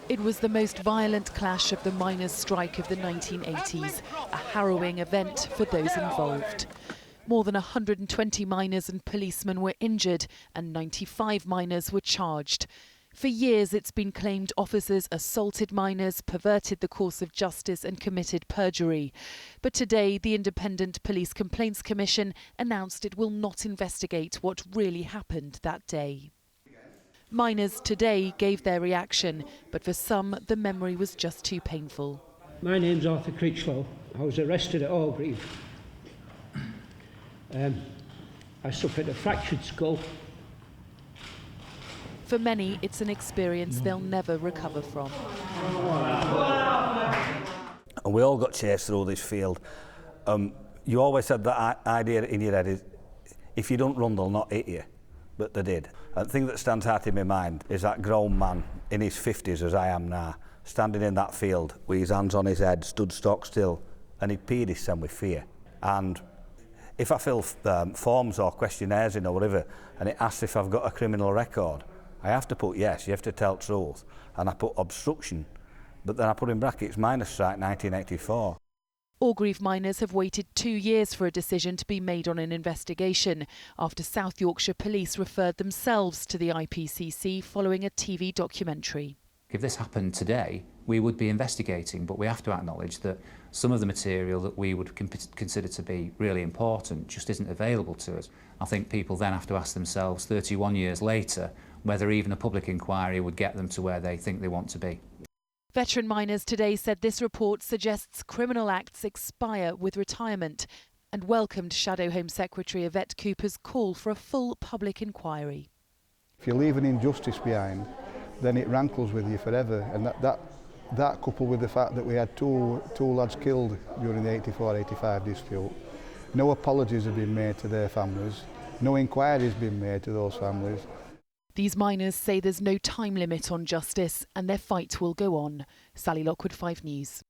It was the most violent clash of the miners' strike of the 1980s, a harrowing event for those involved. More than 120 miners and policemen were injured and 95 miners were charged. For years it's been claimed officers assaulted miners, perverted the course of justice and committed perjury. But today the Independent Police Complaints Commission announced it will not investigate what really happened that day. Miners today gave their reaction, but for some the memory was just too painful. My name's Arthur Critchlow. I was arrested at Orgreave. I suffered a fractured skull. For many, it's an experience they'll never recover from. And we all got chased through this field. You always had that idea in your head, is if you don't run, they'll not hit you. But they did. And the thing that stands out in my mind is that grown man in his 50s, as I am now, standing in that field with his hands on his head, stood stock still, and he peed his son with fear. And if I fill forms or questionnaires in or whatever, and it asks if I've got a criminal record, I have to put yes, you have to tell the truth. And I put obstruction, but then I put in brackets minor strike 1984. Orgreave miners have waited 2 years for a decision to be made on an investigation after South Yorkshire Police referred themselves to the IPCC following a TV documentary. If this happened today, we would be investigating, but we have to acknowledge that some of the material that we would consider to be really important just isn't available to us. I think people then have to ask themselves 31 years later whether even a public inquiry would get them to where they think they want to be. Veteran miners today said this report suggests criminal acts expire with retirement and welcomed Shadow Home Secretary Yvette Cooper's call for a full public inquiry. If you leave an injustice behind, then it rankles with you forever, and that coupled with the fact that we had two lads killed during the 84-85 dispute, no apologies have been made to their families, no inquiries have been made to those families. These miners say there's no time limit on justice and their fight will go on. Sally Lockwood, 5 News.